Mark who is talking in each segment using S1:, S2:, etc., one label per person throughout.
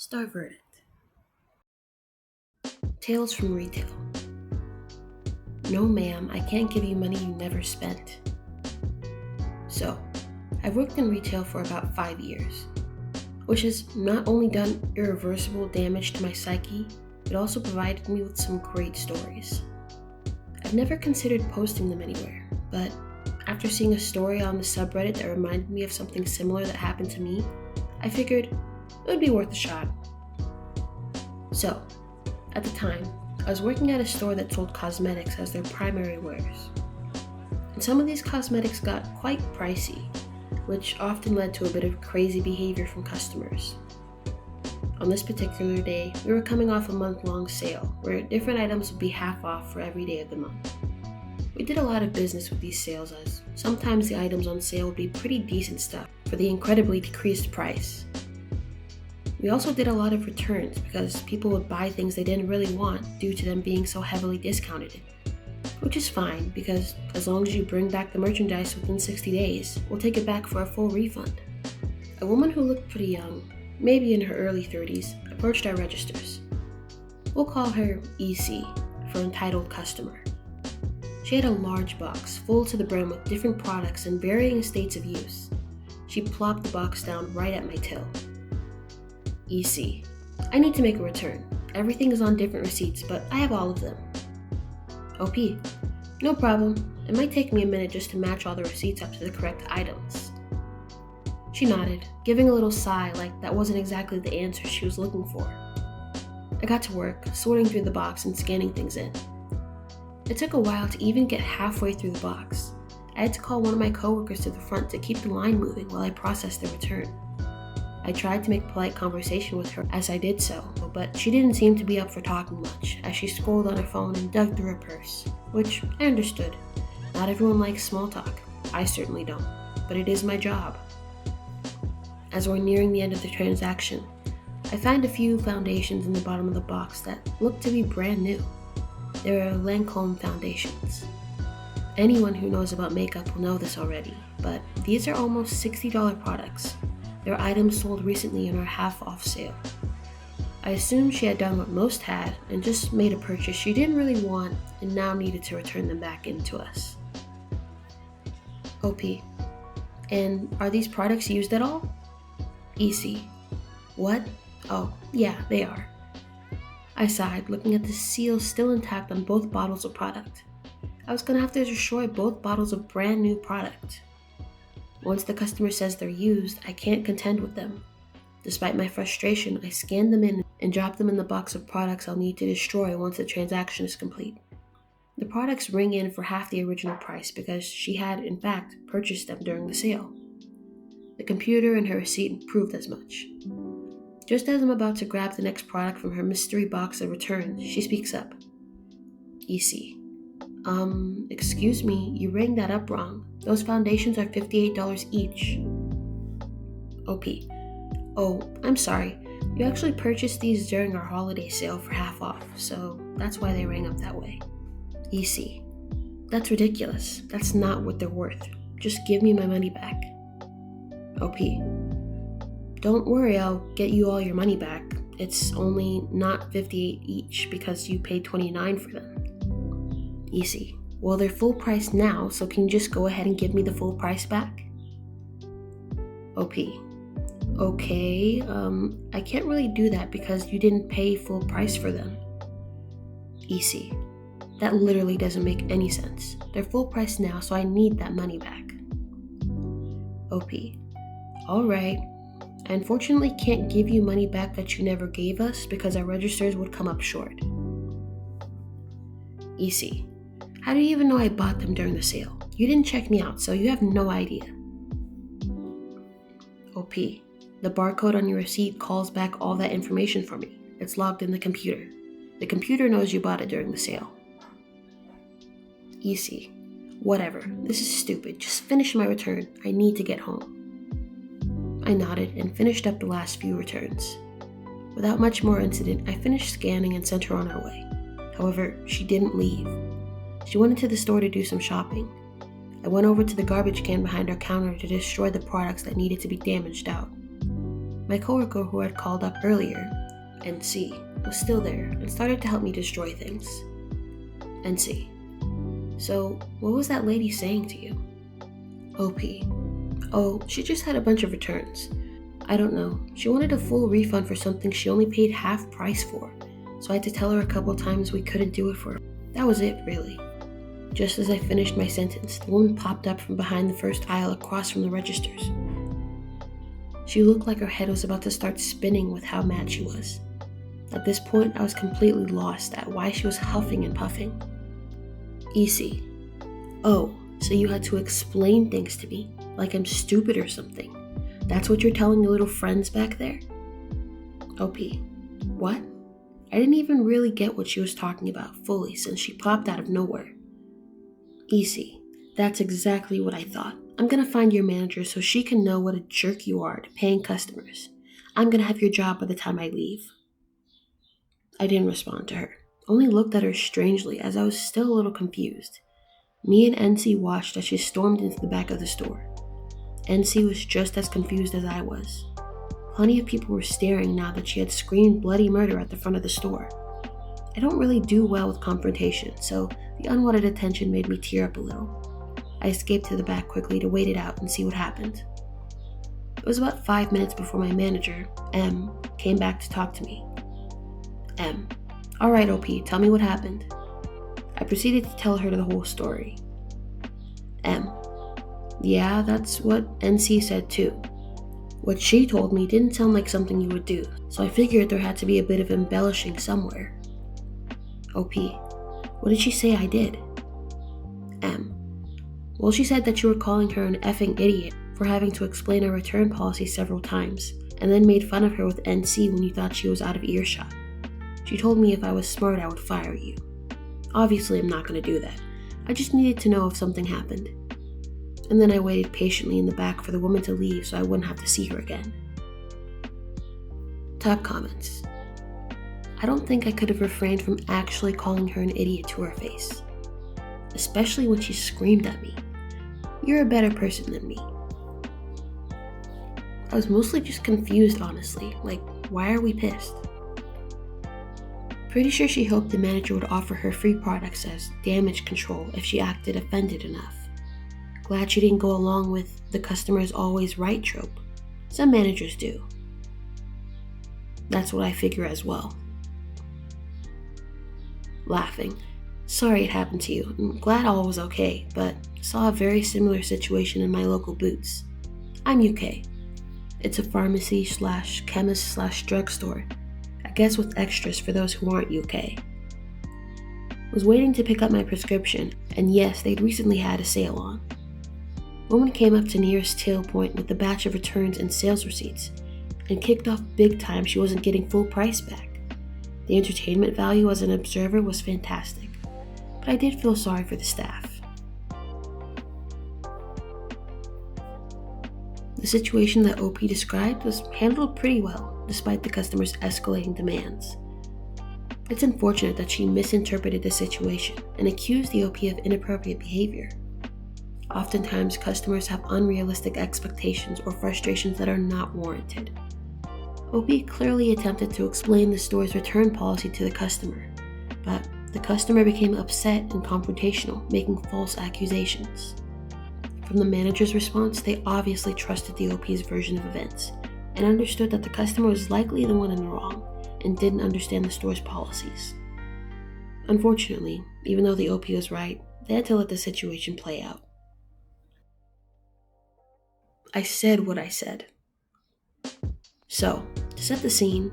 S1: Star verdict. Tales from retail. No, ma'am, I can't give you money you never spent. So, I've worked in retail for about 5 years, which has not only done irreversible damage to my psyche, it also provided me with some great stories. I've never considered posting them anywhere, but after seeing a story on the subreddit that reminded me of something similar that happened to me, I figured it would be worth a shot. So, at the time, I was working at a store that sold cosmetics as their primary wares. And some of these cosmetics got quite pricey, which often led to a bit of crazy behavior from customers. On this particular day, we were coming off a month-long sale where different items would be half off for every day of the month. We did a lot of business with these sales as sometimes the items on sale would be pretty decent stuff for the incredibly decreased price. We also did a lot of returns because people would buy things they didn't really want due to them being so heavily discounted. Which is fine because as long as you bring back the merchandise within 60 days, we'll take it back for a full refund. A woman who looked pretty young, maybe in her early 30s, approached our registers. We'll call her EC for entitled customer. She had a large box full to the brim with different products in varying states of use. She plopped the box down right at my till. EC, I need to make a return. Everything is on different receipts, but I have all of them. OP, no problem. It might take me a minute just to match all the receipts up to the correct items. She nodded, giving a little sigh like that wasn't exactly the answer she was looking for. I got to work, sorting through the box and scanning things in. It took a while to even get halfway through the box. I had to call one of my coworkers to the front to keep the line moving while I processed the return. I tried to make polite conversation with her as I did so, but she didn't seem to be up for talking much as she scrolled on her phone and dug through her purse, which I understood. Not everyone likes small talk. I certainly don't, but it is my job. As we're nearing the end of the transaction, I find a few foundations in the bottom of the box that look to be brand new. They are Lancome foundations. Anyone who knows about makeup will know this already, but these are almost $60 products. They're items sold recently in our half-off sale. I assumed she had done what most had and just made a purchase she didn't really want and now needed to return them back into us. OP, and are these products used at all? EC, what? Oh, yeah, they are. I sighed, looking at the seal still intact on both bottles of product. I was gonna have to destroy both bottles of brand new product. Once the customer says they're used, I can't contend with them. Despite my frustration, I scan them in and drop them in the box of products I'll need to destroy once the transaction is complete. The products ring in for half the original price because she had, in fact, purchased them during the sale. The computer and her receipt proved as much. Just as I'm about to grab the next product from her mystery box of returns, she speaks up. EC. Excuse me, you rang that up wrong. Those foundations are $58 each. OP. Oh, I'm sorry. You actually purchased these during our holiday sale for half off, so that's why they rang up that way. EC. That's ridiculous. That's not what they're worth. Just give me my money back. OP. Don't worry, I'll get you all your money back. It's only not $58 each because you paid $29 for them. EC. Well, they're full price now, so can you just go ahead and give me the full price back? OP. Okay, I can't really do that because you didn't pay full price for them. EC. That literally doesn't make any sense. They're full price now, so I need that money back. OP. Alright. I unfortunately can't give you money back that you never gave us because our registers would come up short. EC. How do you even know I bought them during the sale? You didn't check me out, so you have no idea. OP. The barcode on your receipt calls back all that information for me. It's logged in the computer. The computer knows you bought it during the sale. EC. Whatever. This is stupid. Just finish my return. I need to get home. I nodded and finished up the last few returns. Without much more incident, I finished scanning and sent her on her way. However, she didn't leave. She went into the store to do some shopping. I went over to the garbage can behind our counter to destroy the products that needed to be damaged out. My coworker who had called up earlier, NC, was still there and started to help me destroy things. NC: "So, what was that lady saying to you?" OP: "Oh, she just had a bunch of returns. I don't know. She wanted a full refund for something she only paid half price for, so I had to tell her a couple times we couldn't do it for her. That was it, really." Just as I finished my sentence, the woman popped up from behind the first aisle across from the registers. She looked like her head was about to start spinning with how mad she was. At this point, I was completely lost at why she was huffing and puffing. EC: "Oh, so you had to explain things to me, like I'm stupid or something. That's what you're telling your little friends back there?" OP: "What?" I didn't even really get what she was talking about fully since she popped out of nowhere. EC: "That's exactly what I thought. I'm gonna find your manager so she can know what a jerk you are to paying customers. I'm gonna have your job by the time I leave." I didn't respond to her, only looked at her strangely as I was still a little confused. Me and NC watched as she stormed into the back of the store. NC was just as confused as I was. Plenty of people were staring now that she had screamed bloody murder at the front of the store. I don't really do well with confrontation, so the unwanted attention made me tear up a little. I escaped to the back quickly to wait it out and see what happened. It was about 5 minutes before my manager, M, came back to talk to me. M: "All right, OP, tell me what happened." I proceeded to tell her the whole story. M: "Yeah, that's what NC said too. What she told me didn't sound like something you would do, so I figured there had to be a bit of embellishing somewhere." OP: "What did she say I did?" M: "Well, she said that you were calling her an effing idiot for having to explain our return policy several times, and then made fun of her with NC when you thought she was out of earshot. She told me if I was smart I would fire you. Obviously, I'm not going to do that. I just needed to know if something happened." And then I waited patiently in the back for the woman to leave so I wouldn't have to see her again. Top comments. I don't think I could have refrained from actually calling her an idiot to her face. Especially when she screamed at me. "You're a better person than me." I was mostly just confused, honestly. Like, why are we pissed? Pretty sure she hoped the manager would offer her free products as damage control if she acted offended enough. Glad she didn't go along with the customer is always right trope. Some managers do. That's what I figure as well. Laughing. Sorry it happened to you. I'm glad all was okay, but saw a very similar situation in my local Boots. I'm UK. It's a pharmacy/chemist/drugstore. I guess with extras for those who aren't UK. Was waiting to pick up my prescription, and yes, they'd recently had a sale on. Woman came up to nearest tail point with a batch of returns and sales receipts, and kicked off big time she wasn't getting full price back. The entertainment value as an observer was fantastic, but I did feel sorry for the staff. The situation that OP described was handled pretty well, despite the customer's escalating demands. It's unfortunate that she misinterpreted the situation and accused the OP of inappropriate behavior. Oftentimes, customers have unrealistic expectations or frustrations that are not warranted. OP clearly attempted to explain the store's return policy to the customer, but the customer became upset and confrontational, making false accusations. From the manager's response, they obviously trusted the OP's version of events and understood that the customer was likely the one in the wrong and didn't understand the store's policies. Unfortunately, even though the OP was right, they had to let the situation play out. I said what I said. So, to set the scene,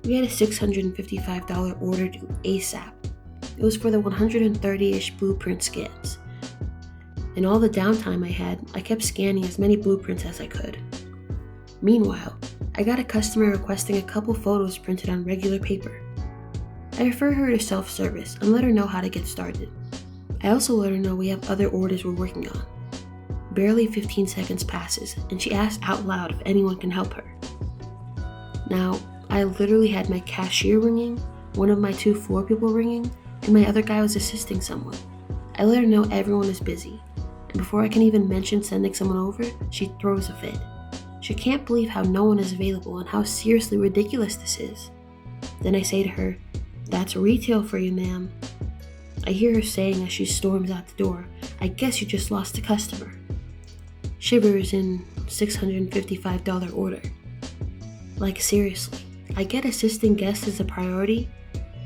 S1: we had a $655 order due ASAP. It was for the 130-ish blueprint scans. In all the downtime I had, I kept scanning as many blueprints as I could. Meanwhile, I got a customer requesting a couple photos printed on regular paper. I refer her to self-service and let her know how to get started. I also let her know we have other orders we're working on. Barely 15 seconds passes, and she asks out loud if anyone can help her. Now, I literally had my cashier ringing, one of my 2 floor people ringing, and my other guy was assisting someone. I let her know everyone is busy, and before I can even mention sending someone over, she throws a fit. She can't believe how no one is available and how seriously ridiculous this is. Then I say to her, "That's retail for you, ma'am." I hear her saying as she storms out the door, "I guess you just lost a customer." Shivers in $655 order. Like seriously, I get assisting guests as a priority,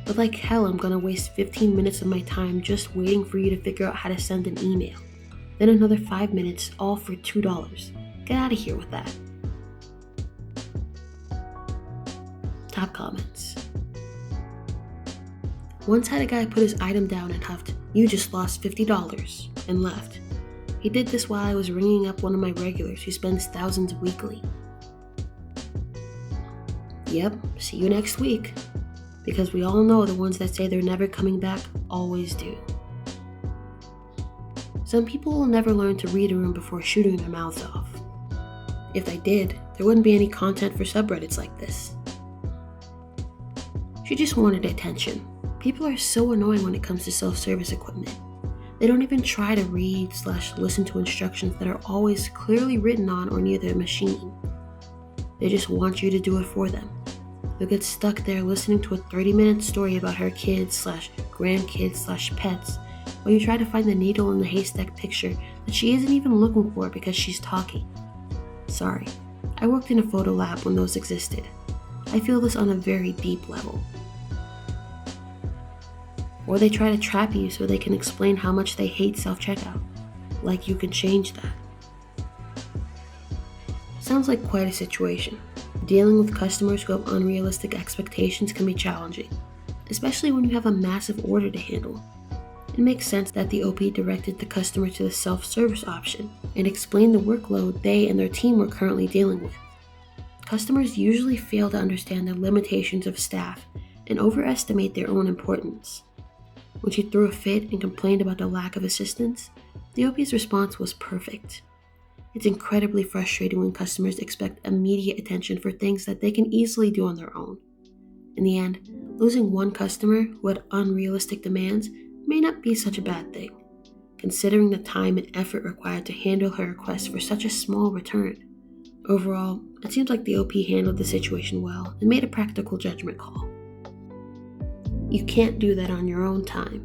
S1: but like hell I'm gonna waste 15 minutes of my time just waiting for you to figure out how to send an email. Then another 5 minutes, all for $2. Get out of here with that. Top comments. Once had a guy put his item down and huffed, "You just lost $50," and left. He did this while I was ringing up one of my regulars who spends thousands weekly. Yep, see you next week. Because we all know the ones that say they're never coming back always do. Some people will never learn to read a room before shooting their mouths off. If they did, there wouldn't be any content for subreddits like this. She just wanted attention. People are so annoying when it comes to self-service equipment. They don't even try to read/listen to instructions that are always clearly written on or near their machine. They just want you to do it for them. They'll get stuck there listening to a 30-minute story about her kids/grandkids/pets while you try to find the needle in the haystack picture that she isn't even looking for because she's talking. Sorry, I worked in a photo lab when those existed. I feel this on a very deep level. Or they try to trap you so they can explain how much they hate self-checkout. Like you can change that. Sounds like quite a situation. Dealing with customers who have unrealistic expectations can be challenging, especially when you have a massive order to handle. It makes sense that the OP directed the customer to the self-service option and explained the workload they and their team were currently dealing with. Customers usually fail to understand the limitations of staff and overestimate their own importance. When she threw a fit and complained about the lack of assistance, the OP's response was perfect. It's incredibly frustrating when customers expect immediate attention for things that they can easily do on their own. In the end, losing one customer who had unrealistic demands may not be such a bad thing, considering the time and effort required to handle her request for such a small return. Overall, it seems like the OP handled the situation well and made a practical judgment call. You can't do that on your own time.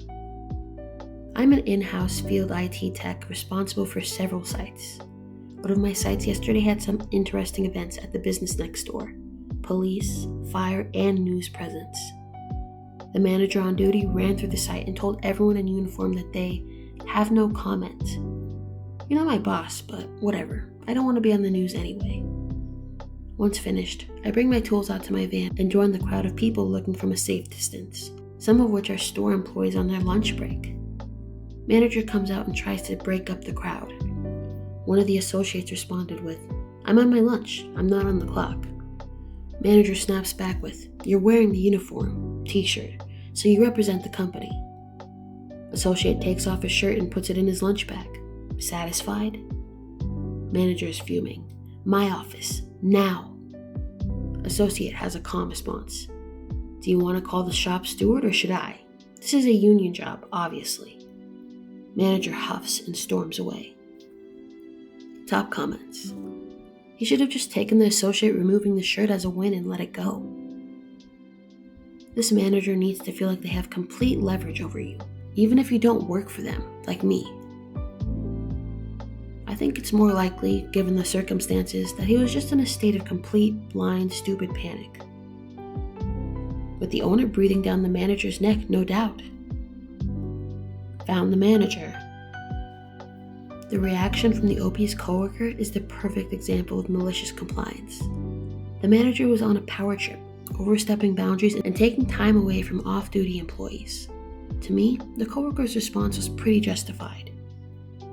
S1: I'm an in-house field IT tech responsible for several sites. One of my sites yesterday had some interesting events at the business next door: police, fire, and news presence. The manager on duty ran through the site and told everyone in uniform that they have no comment. You're not my boss, but whatever. I don't want to be on the news anyway. Once finished, I bring my tools out to my van and join the crowd of people looking from a safe distance, some of which are store employees on their lunch break. Manager comes out and tries to break up the crowd. One of the associates responded with, "I'm on my lunch, I'm not on the clock." Manager snaps back with, "You're wearing the uniform, t-shirt, so you represent the company." Associate takes off his shirt and puts it in his lunch bag. Satisfied? Manager is fuming. "My office, now." Associate has a calm response. "Do you want to call the shop steward or should I? This is a union job, obviously." Manager huffs and storms away. Top comments. He should have just taken the associate removing the shirt as a win and let it go. This manager needs to feel like they have complete leverage over you, even if you don't work for them, like me. I think it's more likely, given the circumstances, that he was just in a state of complete, blind, stupid panic. With the owner breathing down the manager's neck, no doubt. Found the manager. The reaction from the OP's coworker is the perfect example of malicious compliance. The manager was on a power trip, overstepping boundaries and taking time away from off-duty employees. To me, the coworker's response was pretty justified.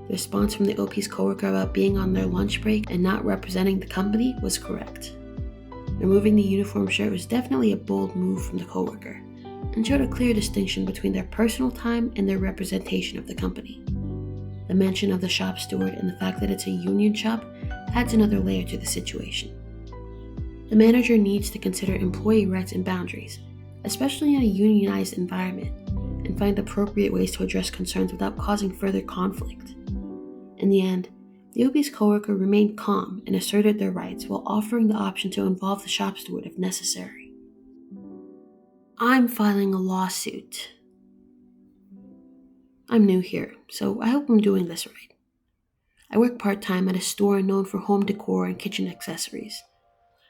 S1: The response from the OP's coworker about being on their lunch break and not representing the company was correct. Removing the uniform shirt was definitely a bold move from the coworker, and showed a clear distinction between their personal time and their representation of the company. The mention of the shop steward and the fact that it's a union shop adds another layer to the situation. The manager needs to consider employee rights and boundaries, especially in a unionized environment, and find appropriate ways to address concerns without causing further conflict. In the end, The obese coworker remained calm and asserted their rights while offering the option to involve the shop steward if necessary. I'm filing a lawsuit. I'm new here, so I hope I'm doing this right. I work part-time at a store known for home decor and kitchen accessories.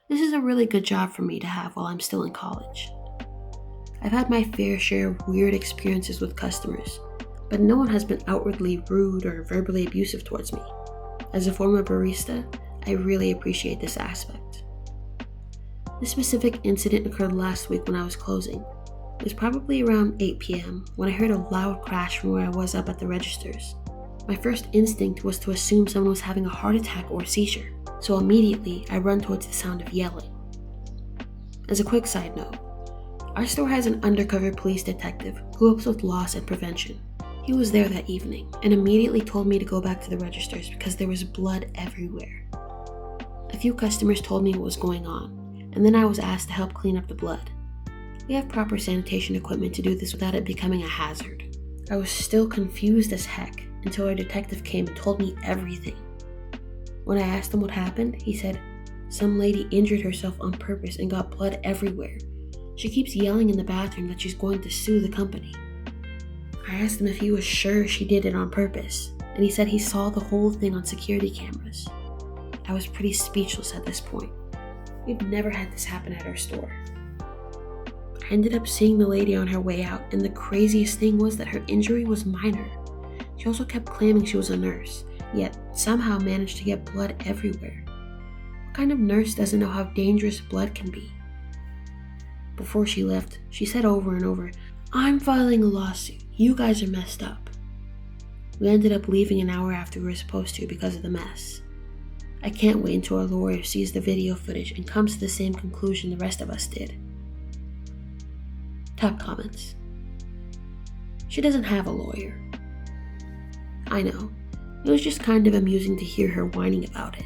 S1: This is a really good job for me to have while I'm still in college. I've had my fair share of weird experiences with customers, but no one has been outwardly rude or verbally abusive towards me. As a former barista, I really appreciate this aspect. This specific incident occurred last week when I was closing. It was probably around 8 p.m. when I heard a loud crash from where I was up at the registers. My first instinct was to assume someone was having a heart attack or a seizure, so immediately I run towards the sound of yelling. As a quick side note, our store has an undercover police detective who helps with loss and prevention. He was there that evening and immediately told me to go back to the registers because there was blood everywhere. A few customers told me what was going on, and then I was asked to help clean up the blood. We have proper sanitation equipment to do this without it becoming a hazard. I was still confused as heck until our detective came and told me everything. When I asked him what happened, he said, "Some lady injured herself on purpose and got blood everywhere. She keeps yelling in the bathroom that she's going to sue the company." I asked him if he was sure she did it on purpose, and he said he saw the whole thing on security cameras. I was pretty speechless at this point. We've never had this happen at our store. I ended up seeing the lady on her way out, and the craziest thing was that her injury was minor. She also kept claiming she was a nurse, yet somehow managed to get blood everywhere. What kind of nurse doesn't know how dangerous blood can be? Before she left, she said over and over, "I'm filing a lawsuit. You guys are messed up." We ended up leaving an hour after we were supposed to because of the mess. I can't wait until our lawyer sees the video footage and comes to the same conclusion the rest of us did. Top comments. She doesn't have a lawyer. I know, it was just kind of amusing to hear her whining about it.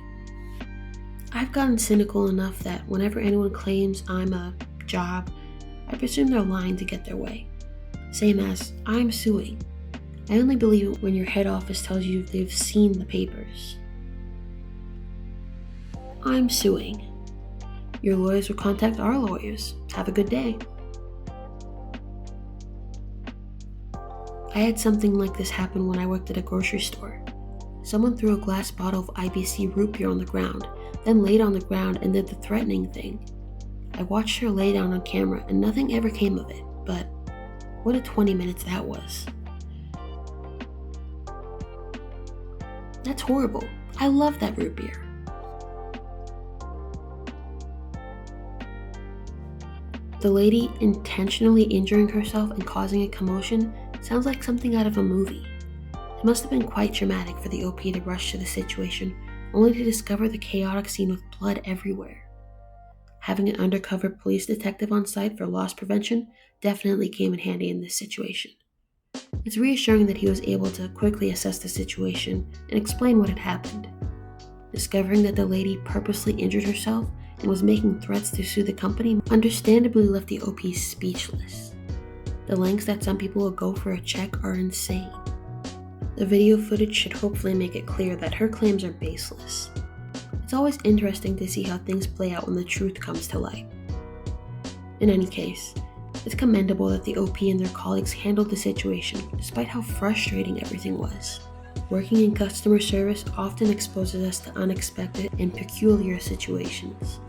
S1: I've gotten cynical enough that whenever anyone claims I'm a job, I presume they're lying to get their way. Same as, I'm suing. I only believe it when your head office tells you they've seen the papers. I'm suing. Your lawyers will contact our lawyers. Have a good day. I had something like this happen when I worked at a grocery store. Someone threw a glass bottle of IBC root beer on the ground, then laid on the ground and did the threatening thing. I watched her lay down on camera and nothing ever came of it, but what a 20 minutes that was. That's horrible. I love that root beer. The lady intentionally injuring herself and causing a commotion sounds like something out of a movie. It must have been quite traumatic for the OP to rush to the situation, only to discover the chaotic scene with blood everywhere. Having an undercover police detective on site for loss prevention definitely came in handy in this situation. It's reassuring that he was able to quickly assess the situation and explain what had happened. Discovering that the lady purposely injured herself and was making threats to sue the company understandably left the OP speechless. The lengths that some people will go for a check are insane. The video footage should hopefully make it clear that her claims are baseless. It's always interesting to see how things play out when the truth comes to light. In any case, it's commendable that the OP and their colleagues handled the situation despite how frustrating everything was. Working in customer service often exposes us to unexpected and peculiar situations.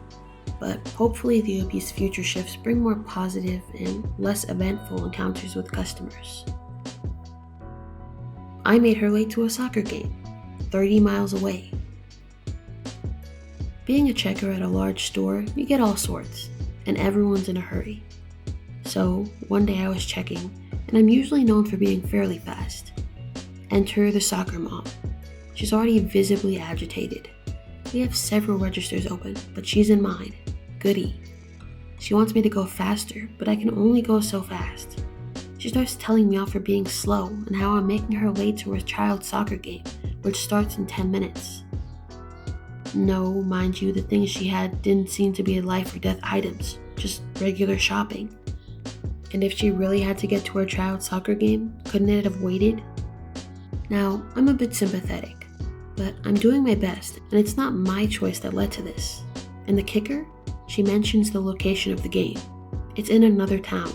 S1: But hopefully the OP's future shifts bring more positive and less eventful encounters with customers. I made her late to a soccer game, 30 miles away. Being a checker at a large store, you get all sorts, and everyone's in a hurry. So, one day I was checking, and I'm usually known for being fairly fast. Enter the soccer mom. She's already visibly agitated. We have several registers open, but she's in mine. Goody. She wants me to go faster, but I can only go so fast. She starts telling me off for being slow and how I'm making her late to her child's soccer game, which starts in 10 minutes. No, mind you, the things she had didn't seem to be life or death items, just regular shopping. And if she really had to get to her child's soccer game, couldn't it have waited? Now, I'm a bit sympathetic. But I'm doing my best, and it's not my choice that led to this. And the kicker? She mentions the location of the game. It's in another town,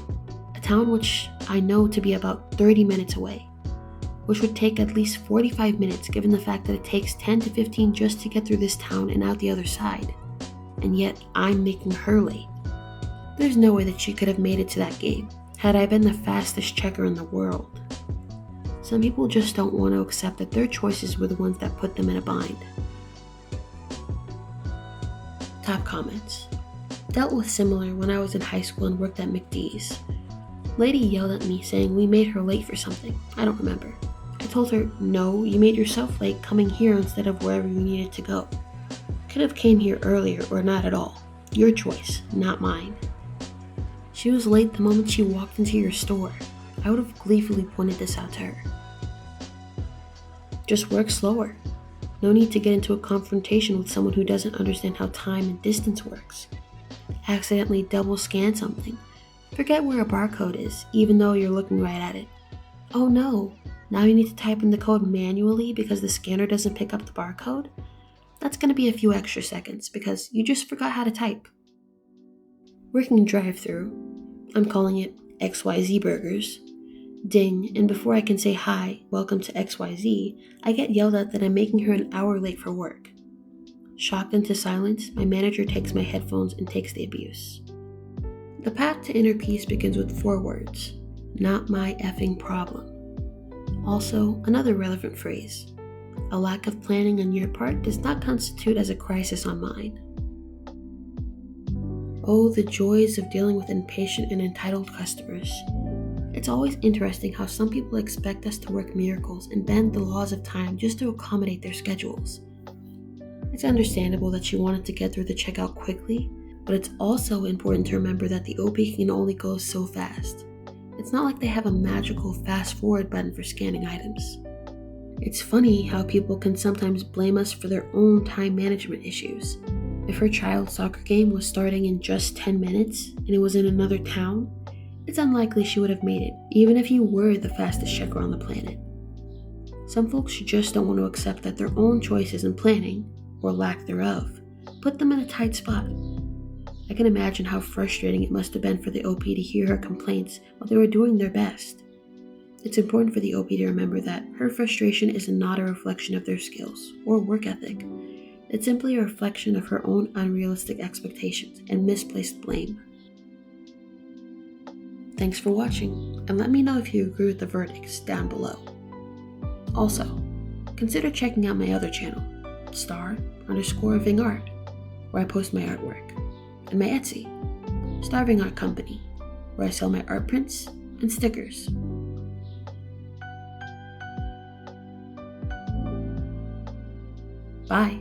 S1: a town which I know to be about 30 minutes away, which would take at least 45 minutes given the fact that it takes 10 to 15 just to get through this town and out the other side. And yet I'm making her late. There's no way that she could have made it to that game had I been the fastest checker in the world. Some people just don't want to accept that their choices were the ones that put them in a bind. Top comments. Dealt with similar when I was in high school and worked at McD's. Lady yelled at me saying we made her late for something. I don't remember. I told her, no, you made yourself late coming here instead of wherever you needed to go. Could have came here earlier or not at all. Your choice, not mine. She was late the moment she walked into your store. I would have gleefully pointed this out to her. Just work slower. No need to get into a confrontation with someone who doesn't understand how time and distance works. Accidentally double scan something. Forget where a barcode is, even though you're looking right at it. Oh no, now you need to type in the code manually because the scanner doesn't pick up the barcode? That's going to be a few extra seconds because you just forgot how to type. Working drive-thru, I'm calling it XYZ Burgers. Ding, and before I can say hi, welcome to XYZ, I get yelled at that I'm making her an hour late for work. Shocked into silence, my manager takes my headphones and takes the abuse. The path to inner peace begins with 4 words, not my effing problem. Also, another relevant phrase, a lack of planning on your part does not constitute as a crisis on mine. Oh, the joys of dealing with impatient and entitled customers. It's always interesting how some people expect us to work miracles and bend the laws of time just to accommodate their schedules. It's understandable that she wanted to get through the checkout quickly, but it's also important to remember that the OP can only go so fast. It's not like they have a magical fast forward button for scanning items. It's funny how people can sometimes blame us for their own time management issues. If her child's soccer game was starting in just 10 minutes and it was in another town, it's unlikely she would have made it, even if you were the fastest checker on the planet. Some folks just don't want to accept that their own choices and planning, or lack thereof, put them in a tight spot. I can imagine how frustrating it must have been for the OP to hear her complaints while they were doing their best. It's important for the OP to remember that her frustration is not a reflection of their skills or work ethic. It's simply a reflection of her own unrealistic expectations and misplaced blame. Thanks for watching, and let me know if you agree with the verdicts down below. Also, consider checking out my other channel, Star_Vingart, where I post my artwork, and my Etsy, StarVingartCompany, where I sell my art prints and stickers. Bye.